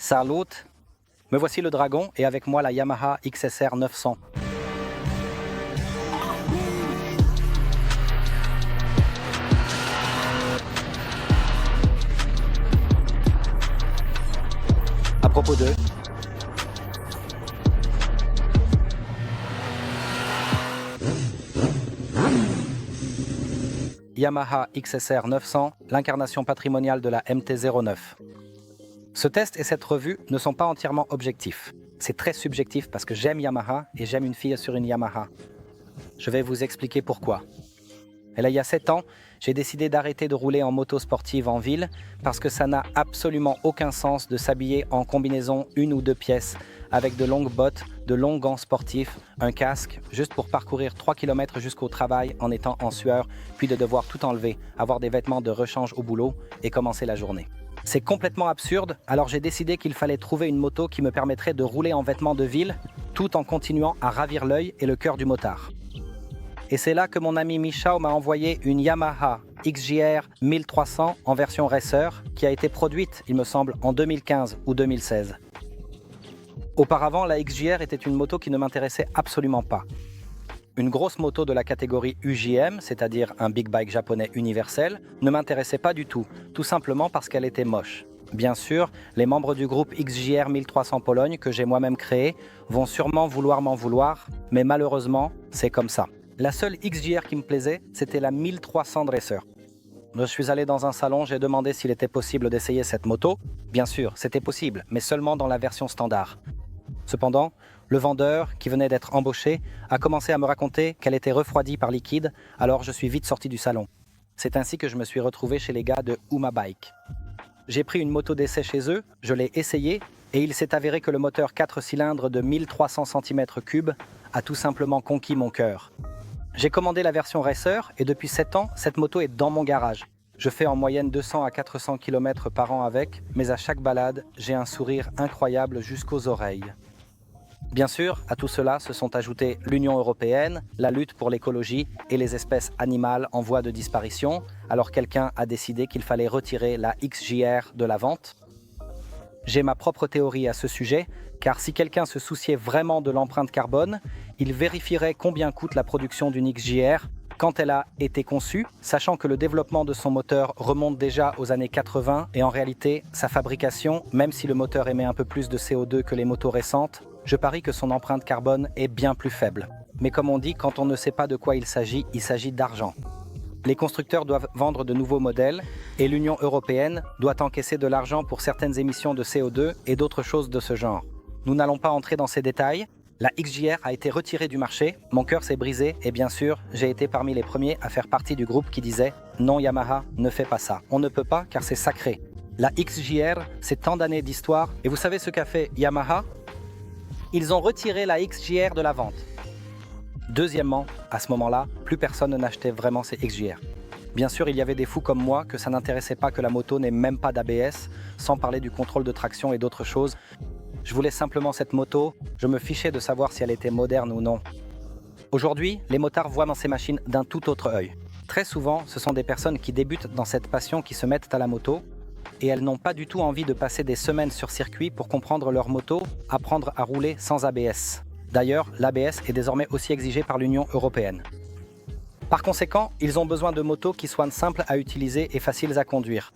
Salut, me voici le Dragon et avec moi la Yamaha XSR 900. À propos de... Yamaha XSR 900, l'incarnation patrimoniale de la MT-09. Ce test et cette revue ne sont pas entièrement objectifs. C'est très subjectif parce que j'aime Yamaha et j'aime une fille sur une Yamaha. Je vais vous expliquer pourquoi. Et là, il y a 7 ans, j'ai décidé d'arrêter de rouler en moto sportive en ville parce que ça n'a absolument aucun sens de s'habiller en combinaison 1 ou 2 pièces avec de longues bottes, de longs gants sportifs, un casque, juste pour parcourir 3 km jusqu'au travail en étant en sueur, puis de devoir tout enlever, avoir des vêtements de rechange au boulot et commencer la journée. C'est complètement absurde, alors j'ai décidé qu'il fallait trouver une moto qui me permettrait de rouler en vêtements de ville tout en continuant à ravir l'œil et le cœur du motard. Et c'est là que mon ami Michao m'a envoyé une Yamaha XJR 1300 en version racer qui a été produite, il me semble, en 2015 ou 2016. Auparavant, la XJR était une moto qui ne m'intéressait absolument pas. Une grosse moto de la catégorie UJM, c'est-à-dire un big bike japonais universel, ne m'intéressait pas du tout simplement parce qu'elle était moche. Bien sûr, les membres du groupe XJR 1300 Pologne, que j'ai moi-même créé, vont sûrement vouloir m'en vouloir, mais malheureusement, c'est comme ça. La seule XJR qui me plaisait, c'était la 1300 Dresser. Je suis allé dans un salon, j'ai demandé s'il était possible d'essayer cette moto. Bien sûr, c'était possible, mais seulement dans la version standard. Cependant, le vendeur, qui venait d'être embauché, a commencé à me raconter qu'elle était refroidie par liquide, alors je suis vite sorti du salon. C'est ainsi que je me suis retrouvé chez les gars de Uma Bike. J'ai pris une moto d'essai chez eux, je l'ai essayée, et il s'est avéré que le moteur 4 cylindres de 1300 cm3 a tout simplement conquis mon cœur. J'ai commandé la version Racer, et depuis 7 ans, cette moto est dans mon garage. Je fais en moyenne 200 à 400 km par an avec, mais à chaque balade, j'ai un sourire incroyable jusqu'aux oreilles. Bien sûr, à tout cela se sont ajoutés l'Union européenne, la lutte pour l'écologie et les espèces animales en voie de disparition, alors quelqu'un a décidé qu'il fallait retirer la XJR de la vente. J'ai ma propre théorie à ce sujet, car si quelqu'un se souciait vraiment de l'empreinte carbone, il vérifierait combien coûte la production d'une XJR quand elle a été conçue, sachant que le développement de son moteur remonte déjà aux années 80 et en réalité, sa fabrication, même si le moteur émet un peu plus de CO2 que les motos récentes, je parie que son empreinte carbone est bien plus faible. Mais comme on dit, quand on ne sait pas de quoi il s'agit d'argent. Les constructeurs doivent vendre de nouveaux modèles et l'Union européenne doit encaisser de l'argent pour certaines émissions de CO2 et d'autres choses de ce genre. Nous n'allons pas entrer dans ces détails. La XJR a été retirée du marché, mon cœur s'est brisé et bien sûr, j'ai été parmi les premiers à faire partie du groupe qui disait « Non Yamaha, ne fais pas ça. On ne peut pas car c'est sacré. » La XJR, c'est tant d'années d'histoire et vous savez ce qu'a fait Yamaha ? Ils ont retiré la XJR de la vente. Deuxièmement, à ce moment-là, plus personne n'achetait vraiment ces XJR. Bien sûr, il y avait des fous comme moi que ça n'intéressait pas que la moto n'ait même pas d'ABS, sans parler du contrôle de traction et d'autres choses. Je voulais simplement cette moto, je me fichais de savoir si elle était moderne ou non. Aujourd'hui, les motards voient dans ces machines d'un tout autre œil. Très souvent, ce sont des personnes qui débutent dans cette passion qui se mettent à la moto et elles n'ont pas du tout envie de passer des semaines sur circuit pour comprendre leur moto, apprendre à rouler sans ABS. D'ailleurs, l'ABS est désormais aussi exigé par l'Union européenne. Par conséquent, ils ont besoin de motos qui soient simples à utiliser et faciles à conduire.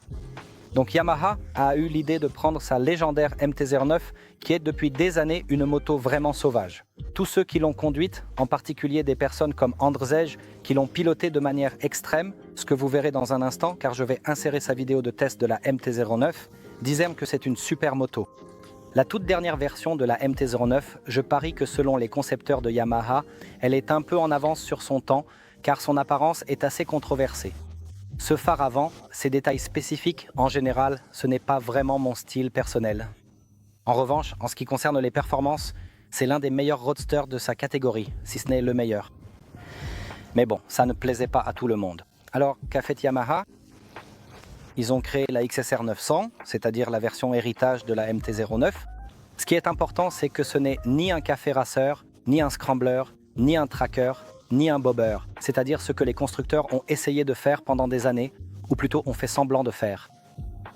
Donc Yamaha a eu l'idée de prendre sa légendaire MT-09 qui est depuis des années une moto vraiment sauvage. Tous ceux qui l'ont conduite, en particulier des personnes comme Andrzej qui l'ont pilotée de manière extrême, ce que vous verrez dans un instant car je vais insérer sa vidéo de test de la MT-09, disaient que c'est une super moto. La toute dernière version de la MT-09, je parie que selon les concepteurs de Yamaha, elle est un peu en avance sur son temps car son apparence est assez controversée. Ce phare avant, ces détails spécifiques, en général, ce n'est pas vraiment mon style personnel. En revanche, en ce qui concerne les performances, c'est l'un des meilleurs roadsters de sa catégorie, si ce n'est le meilleur. Mais bon, ça ne plaisait pas à tout le monde. Alors, qu'a fait Yamaha ? Ils ont créé la XSR 900, c'est-à-dire la version héritage de la MT-09. Ce qui est important, c'est que ce n'est ni un café racer, ni un scrambler, ni un tracker, ni un bobber, c'est-à-dire ce que les constructeurs ont essayé de faire pendant des années, ou plutôt ont fait semblant de faire.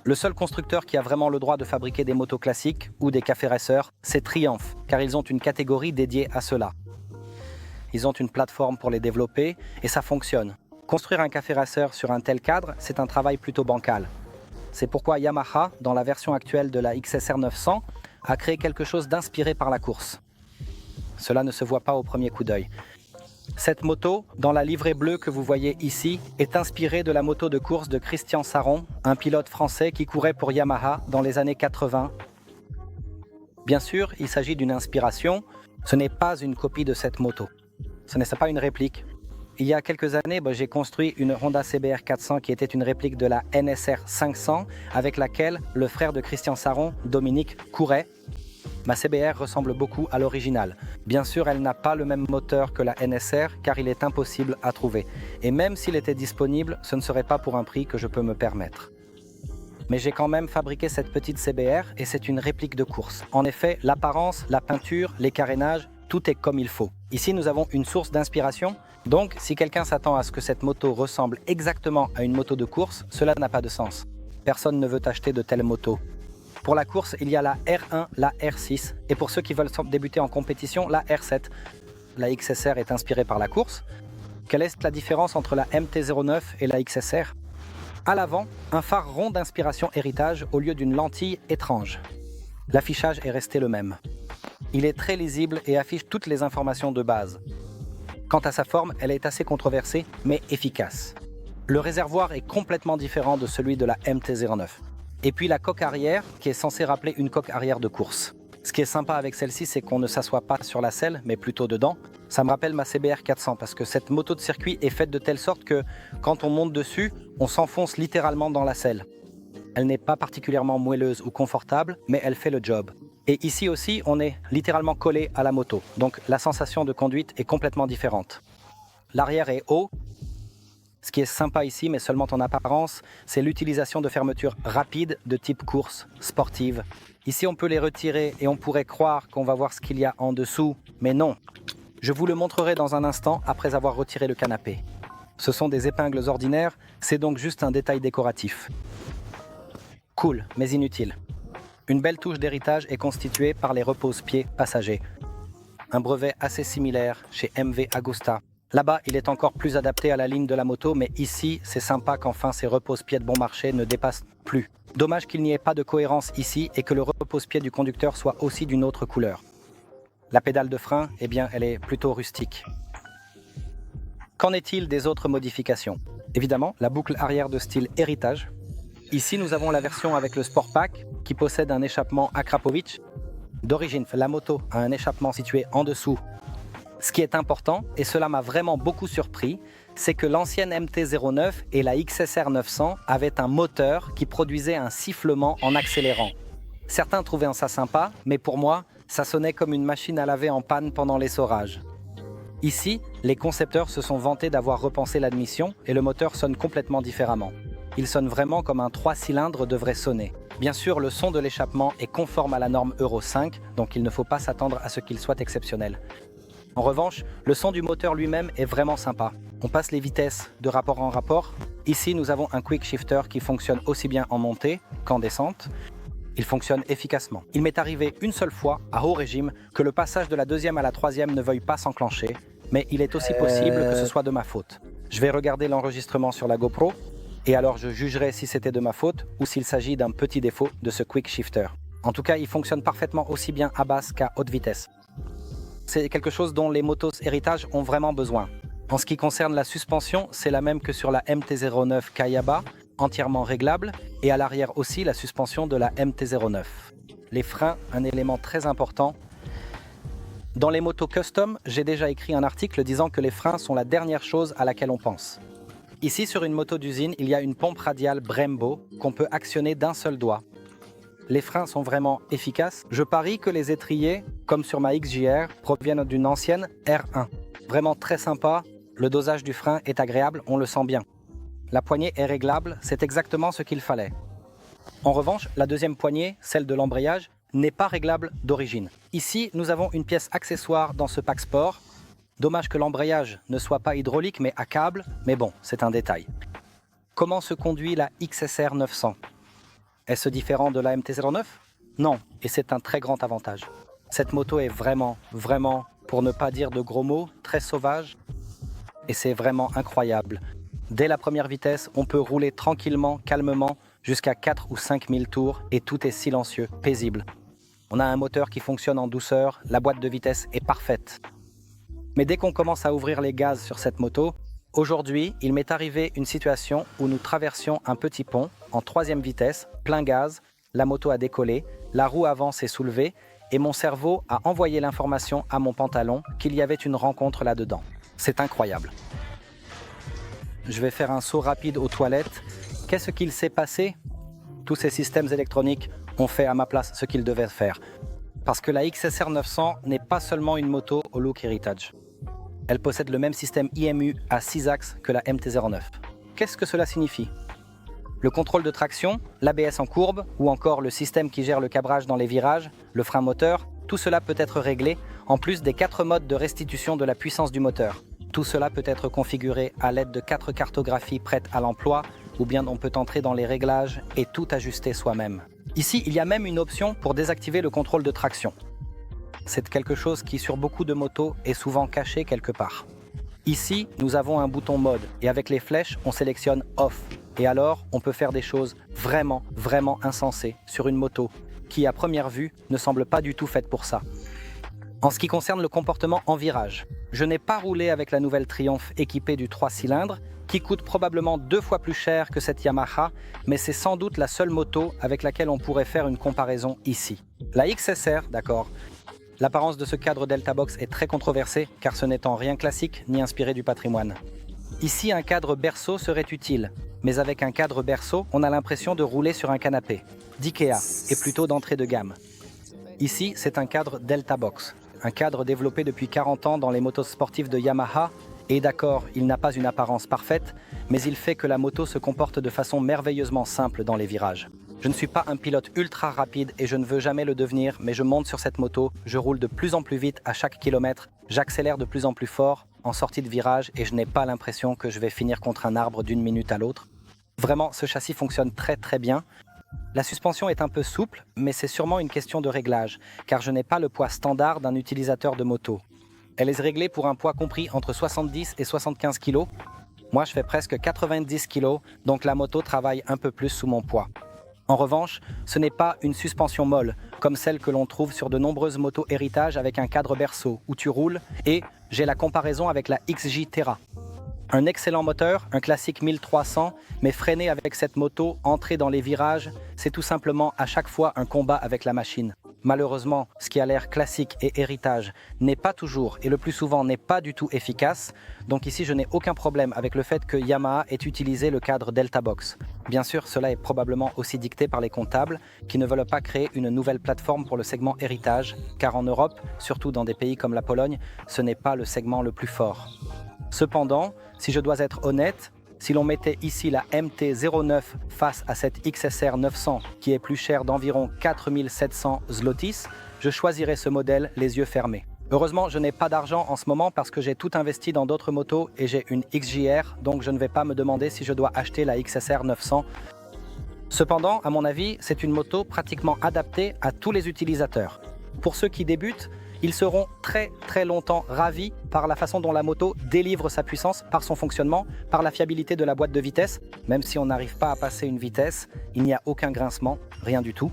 Le seul constructeur qui a vraiment le droit de fabriquer des motos classiques ou des cafés racers, c'est Triumph, car ils ont une catégorie dédiée à cela. Ils ont une plateforme pour les développer et ça fonctionne. Construire un café racer sur un tel cadre, c'est un travail plutôt bancal. C'est pourquoi Yamaha, dans la version actuelle de la XSR 900, a créé quelque chose d'inspiré par la course. Cela ne se voit pas au premier coup d'œil. Cette moto, dans la livrée bleue que vous voyez ici, est inspirée de la moto de course de Christian Saron, un pilote français qui courait pour Yamaha dans les années 80. Bien sûr, il s'agit d'une inspiration, ce n'est pas une copie de cette moto. Ce n'est pas une réplique. Il y a quelques années, j'ai construit une Honda CBR 400 qui était une réplique de la NSR 500 avec laquelle le frère de Christian Saron, Dominique, courait. Ma CBR ressemble beaucoup à l'original. Bien sûr, elle n'a pas le même moteur que la NSR car il est impossible à trouver. Et même s'il était disponible, ce ne serait pas pour un prix que je peux me permettre. Mais j'ai quand même fabriqué cette petite CBR et c'est une réplique de course. En effet, l'apparence, la peinture, les carénages, tout est comme il faut. Ici, nous avons une source d'inspiration. Donc, si quelqu'un s'attend à ce que cette moto ressemble exactement à une moto de course, cela n'a pas de sens. Personne ne veut acheter de telles motos. Pour la course, il y a la R1, la R6, et pour ceux qui veulent débuter en compétition, la R7. La XSR est inspirée par la course. Quelle est la différence entre la MT-09 et la XSR? À l'avant, un phare rond d'inspiration héritage au lieu d'une lentille étrange. L'affichage est resté le même. Il est très lisible et affiche toutes les informations de base. Quant à sa forme, elle est assez controversée, mais efficace. Le réservoir est complètement différent de celui de la MT-09. Et puis la coque arrière, qui est censée rappeler une coque arrière de course. Ce qui est sympa avec celle-ci, c'est qu'on ne s'assoit pas sur la selle, mais plutôt dedans. Ça me rappelle ma CBR 400, parce que cette moto de circuit est faite de telle sorte que, quand on monte dessus, on s'enfonce littéralement dans la selle. Elle n'est pas particulièrement moelleuse ou confortable, mais elle fait le job. Et ici aussi, on est littéralement collé à la moto, donc la sensation de conduite est complètement différente. L'arrière est haut. Ce qui est sympa ici, mais seulement en apparence, c'est l'utilisation de fermetures rapides de type course, sportive. Ici, on peut les retirer et on pourrait croire qu'on va voir ce qu'il y a en dessous, mais non. Je vous le montrerai dans un instant après avoir retiré le canapé. Ce sont des épingles ordinaires, c'est donc juste un détail décoratif. Cool, mais inutile. Une belle touche d'héritage est constituée par les repose-pieds passagers. Un brevet assez similaire chez MV Agusta. Là-bas, il est encore plus adapté à la ligne de la moto, mais ici, c'est sympa qu'enfin ces repose-pieds de bon marché ne dépassent plus. Dommage qu'il n'y ait pas de cohérence ici et que le repose-pied du conducteur soit aussi d'une autre couleur. La pédale de frein, eh bien, elle est plutôt rustique. Qu'en est-il des autres modifications? Évidemment, la boucle arrière de style héritage. Ici, nous avons la version avec le Sport Pack qui possède un échappement Akrapovic. D'origine, la moto a un échappement situé en dessous. Ce qui est important, et cela m'a vraiment beaucoup surpris, c'est que l'ancienne MT-09 et la XSR 900 avaient un moteur qui produisait un sifflement en accélérant. Certains trouvaient ça sympa, mais pour moi, ça sonnait comme une machine à laver en panne pendant l'essorage. Ici, les concepteurs se sont vantés d'avoir repensé l'admission et le moteur sonne complètement différemment. Il sonne vraiment comme un 3 cylindres devrait sonner. Bien sûr, le son de l'échappement est conforme à la norme Euro 5, donc il ne faut pas s'attendre à ce qu'il soit exceptionnel. En revanche, le son du moteur lui-même est vraiment sympa. On passe les vitesses de rapport en rapport. Ici, nous avons un quick shifter qui fonctionne aussi bien en montée qu'en descente. Il fonctionne efficacement. Il m'est arrivé une seule fois, à haut régime, que le passage de la deuxième à la troisième ne veuille pas s'enclencher, mais il est aussi possible que ce soit de ma faute. Je vais regarder l'enregistrement sur la GoPro, et alors je jugerai si c'était de ma faute ou s'il s'agit d'un petit défaut de ce quick shifter. En tout cas, il fonctionne parfaitement aussi bien à basse qu'à haute vitesse. C'est quelque chose dont les motos héritage ont vraiment besoin. En ce qui concerne la suspension, c'est la même que sur la MT-09 Kayaba, entièrement réglable, et à l'arrière aussi la suspension de la MT-09. Les freins, un élément très important. Dans les motos custom, j'ai déjà écrit un article disant que les freins sont la dernière chose à laquelle on pense. Ici, sur une moto d'usine, il y a une pompe radiale Brembo qu'on peut actionner d'un seul doigt. Les freins sont vraiment efficaces. Je parie que les étriers, comme sur ma XJR, proviennent d'une ancienne R1. Vraiment très sympa, le dosage du frein est agréable, on le sent bien. La poignée est réglable, c'est exactement ce qu'il fallait. En revanche, la deuxième poignée, celle de l'embrayage, n'est pas réglable d'origine. Ici, nous avons une pièce accessoire dans ce pack sport. Dommage que l'embrayage ne soit pas hydraulique mais à câble, mais bon, c'est un détail. Comment se conduit la XSR 900 ? Est-ce différent de la MT-09? Non, et c'est un très grand avantage. Cette moto est vraiment, pour ne pas dire de gros mots, très sauvage, et c'est vraiment incroyable. Dès la première vitesse, on peut rouler tranquillement, calmement, jusqu'à 4 ou 5 000 tours, et tout est silencieux, paisible. On a un moteur qui fonctionne en douceur, la boîte de vitesse est parfaite. Mais dès qu'on commence à ouvrir les gaz sur cette moto, aujourd'hui, il m'est arrivé une situation où nous traversions un petit pont en 3e vitesse, plein gaz, la moto a décollé, la roue avant s'est soulevée et mon cerveau a envoyé l'information à mon pantalon qu'il y avait une rencontre là-dedans. C'est incroyable. Je vais faire un saut rapide aux toilettes. Qu'est-ce qu'il s'est passé? Tous ces systèmes électroniques ont fait à ma place ce qu'ils devaient faire. Parce que la XSR 900 n'est pas seulement une moto au look héritage. Elle possède le même système IMU à 6 axes que la MT-09. Qu'est-ce que cela signifie? Le contrôle de traction, l'ABS en courbe ou encore le système qui gère le cabrage dans les virages, le frein moteur, tout cela peut être réglé en plus des 4 modes de restitution de la puissance du moteur. Tout cela peut être configuré à l'aide de 4 cartographies prêtes à l'emploi ou bien on peut entrer dans les réglages et tout ajuster soi-même. Ici, il y a même une option pour désactiver le contrôle de traction. C'est quelque chose qui, sur beaucoup de motos, est souvent caché quelque part. Ici, nous avons un bouton mode et avec les flèches, on sélectionne off. Et alors, on peut faire des choses vraiment insensées sur une moto qui, à première vue, ne semble pas du tout faite pour ça. En ce qui concerne le comportement en virage, je n'ai pas roulé avec la nouvelle Triumph équipée du 3 cylindres, qui coûte probablement 2 fois plus cher que cette Yamaha, mais c'est sans doute la seule moto avec laquelle on pourrait faire une comparaison ici. La XSR, d'accord. L'apparence de ce cadre Delta Box est très controversée, car ce n'est en rien classique ni inspiré du patrimoine. Ici, un cadre berceau serait utile, mais avec un cadre berceau, on a l'impression de rouler sur un canapé, d'IKEA, et plutôt d'entrée de gamme. Ici, c'est un cadre Delta Box, un cadre développé depuis 40 ans dans les motos sportives de Yamaha, et d'accord, il n'a pas une apparence parfaite, mais il fait que la moto se comporte de façon merveilleusement simple dans les virages. Je ne suis pas un pilote ultra rapide et je ne veux jamais le devenir, mais je monte sur cette moto, je roule de plus en plus vite à chaque kilomètre, j'accélère de plus en plus fort en sortie de virage et je n'ai pas l'impression que je vais finir contre un arbre d'une minute à l'autre. Vraiment, ce châssis fonctionne très bien. La suspension est un peu souple, mais c'est sûrement une question de réglage, car je n'ai pas le poids standard d'un utilisateur de moto. Elle est réglée pour un poids compris entre 70 et 75 kg. Moi, je fais presque 90 kg, donc la moto travaille un peu plus sous mon poids. En revanche, ce n'est pas une suspension molle, comme celle que l'on trouve sur de nombreuses motos héritage avec un cadre berceau, où tu roules, et j'ai la comparaison avec la XJ Terra. Un excellent moteur, un classique 1300, mais freiner avec cette moto, entrer dans les virages, c'est tout simplement à chaque fois un combat avec la machine. Malheureusement, ce qui a l'air classique et héritage n'est pas toujours et le plus souvent n'est pas du tout efficace. Donc ici, je n'ai aucun problème avec le fait que Yamaha ait utilisé le cadre Delta Box. Bien sûr, cela est probablement aussi dicté par les comptables qui ne veulent pas créer une nouvelle plateforme pour le segment héritage, car en Europe, surtout dans des pays comme la Pologne, ce n'est pas le segment le plus fort. Cependant, si je dois être honnête, si l'on mettait ici la MT-09 face à cette XSR 900 qui est plus chère d'environ 4700 zlotys, je choisirais ce modèle les yeux fermés. Heureusement, je n'ai pas d'argent en ce moment parce que j'ai tout investi dans d'autres motos et j'ai une XJR, donc je ne vais pas me demander si je dois acheter la XSR 900. Cependant, à mon avis, c'est une moto pratiquement adaptée à tous les utilisateurs. Pour ceux qui débutent, ils seront très longtemps ravis par la façon dont la moto délivre sa puissance, par son fonctionnement, par la fiabilité de la boîte de vitesse. Même si on n'arrive pas à passer une vitesse, il n'y a aucun grincement, rien du tout.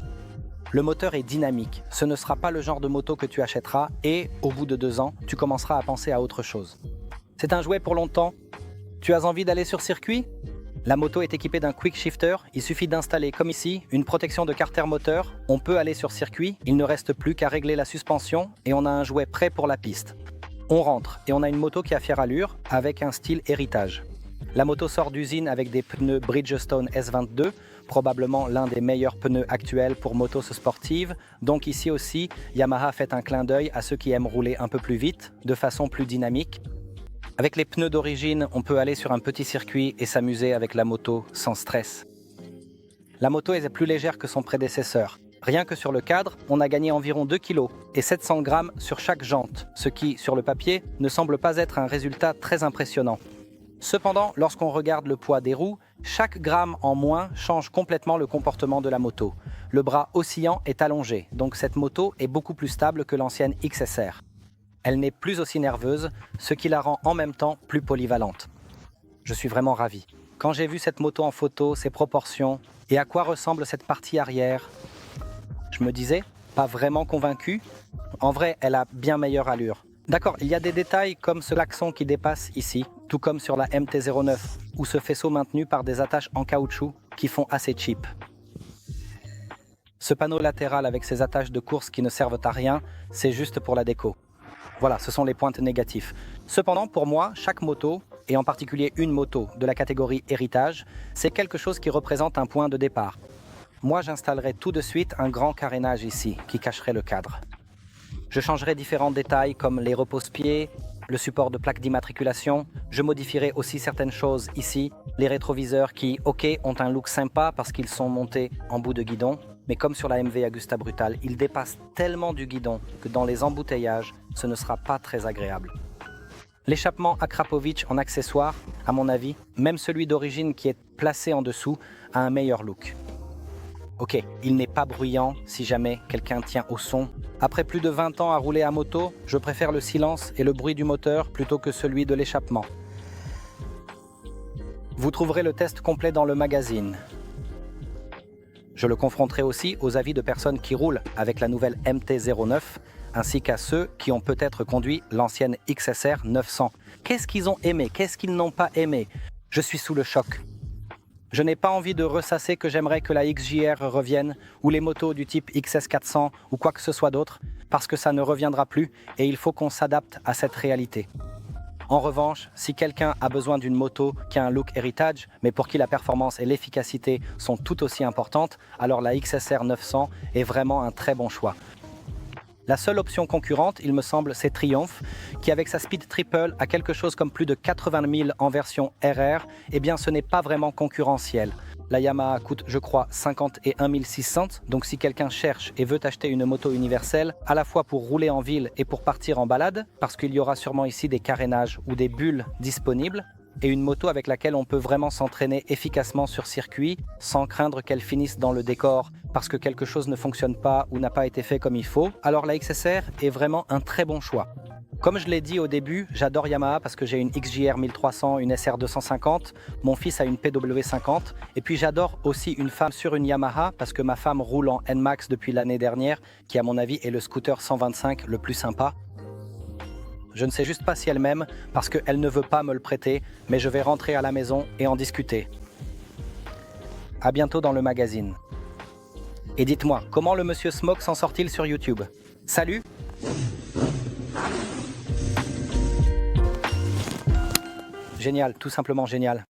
Le moteur est dynamique, ce ne sera pas le genre de moto que tu achèteras et, au bout de 2 ans, tu commenceras à penser à autre chose. C'est un jouet pour longtemps. Tu as envie d'aller sur circuit ? La moto est équipée d'un quick shifter, il suffit d'installer comme ici une protection de carter moteur, on peut aller sur circuit, il ne reste plus qu'à régler la suspension et on a un jouet prêt pour la piste. On rentre et on a une moto qui a fière allure avec un style héritage. La moto sort d'usine avec des pneus Bridgestone S22, probablement l'un des meilleurs pneus actuels pour motos sportives, donc ici aussi Yamaha fait un clin d'œil à ceux qui aiment rouler un peu plus vite, de façon plus dynamique. Avec les pneus d'origine, on peut aller sur un petit circuit et s'amuser avec la moto sans stress. La moto est plus légère que son prédécesseur. Rien que sur le cadre, on a gagné environ 2 kg et 700 grammes sur chaque jante, ce qui, sur le papier, ne semble pas être un résultat très impressionnant. Cependant, lorsqu'on regarde le poids des roues, Chaque gramme en moins change complètement le comportement de la moto. Le bras oscillant est allongé, donc cette moto est beaucoup plus stable que l'ancienne XSR. Elle n'est plus aussi nerveuse, ce qui la rend en même temps plus polyvalente. Je suis vraiment ravi. Quand j'ai vu cette moto en photo, ses proportions et à quoi ressemble cette partie arrière, je me disais, pas vraiment convaincu. En vrai, elle a bien meilleure allure. D'accord, il y a des détails comme ce klaxon qui dépasse ici, tout comme sur la MT-09, ou ce faisceau maintenu par des attaches en caoutchouc qui font assez cheap. Ce panneau latéral avec ses attaches de course qui ne servent à rien, c'est juste pour la déco. Voilà, ce sont les points négatifs. Cependant, pour moi, chaque moto, et en particulier une moto de la catégorie héritage, c'est quelque chose qui représente un point de départ. Moi, j'installerai tout de suite un grand carénage ici, qui cacherait le cadre. Je changerai différents détails comme les repose-pieds, le support de plaque d'immatriculation. Je modifierai aussi certaines choses ici, les rétroviseurs qui, ok, ont un look sympa parce qu'ils sont montés en bout de guidon, mais comme sur la MV Agusta Brutal, ils dépassent tellement du guidon que dans les embouteillages, ce ne sera pas très agréable. L'échappement Akrapovic en accessoire, à mon avis, même celui d'origine qui est placé en dessous, a un meilleur look. Ok, il n'est pas bruyant si jamais quelqu'un tient au son. Après plus de 20 ans à rouler à moto, je préfère le silence et le bruit du moteur plutôt que celui de l'échappement. Vous trouverez le test complet dans le magazine. Je le confronterai aussi aux avis de personnes qui roulent avec la nouvelle MT-09, ainsi qu'à ceux qui ont peut-être conduit l'ancienne XSR 900. Qu'est-ce qu'ils ont aimé? Qu'est-ce qu'ils n'ont pas aimé? Je suis sous le choc. Je n'ai pas envie de ressasser que j'aimerais que la XJR revienne, ou les motos du type XS 400, ou quoi que ce soit d'autre, parce que ça ne reviendra plus et il faut qu'on s'adapte à cette réalité. En revanche, si quelqu'un a besoin d'une moto qui a un look héritage, mais pour qui la performance et l'efficacité sont tout aussi importantes, alors la XSR 900 est vraiment un très bon choix. La seule option concurrente, il me semble, c'est Triumph, qui avec sa Speed Triple a quelque chose comme plus de 80 000 en version RR, eh bien ce n'est pas vraiment concurrentiel. La Yamaha coûte, je crois, 51 600, donc si quelqu'un cherche et veut acheter une moto universelle, à la fois pour rouler en ville et pour partir en balade, parce qu'il y aura sûrement ici des carénages ou des bulles disponibles, et une moto avec laquelle on peut vraiment s'entraîner efficacement sur circuit sans craindre qu'elle finisse dans le décor parce que quelque chose ne fonctionne pas ou n'a pas été fait comme il faut, alors la XSR est vraiment un très bon choix. Comme je l'ai dit au début, j'adore Yamaha parce que j'ai une XJR 1300, une SR 250, mon fils a une PW50 et puis j'adore aussi une femme sur une Yamaha parce que ma femme roule en NMAX depuis l'année dernière qui à mon avis est le scooter 125 le plus sympa. Je ne sais juste pas si elle m'aime parce qu'elle ne veut pas me le prêter, mais je vais rentrer à la maison et en discuter. À bientôt dans le magazine. Et dites-moi, comment le monsieur Smoke s'en sort-il sur YouTube? Salut! Génial, tout simplement génial.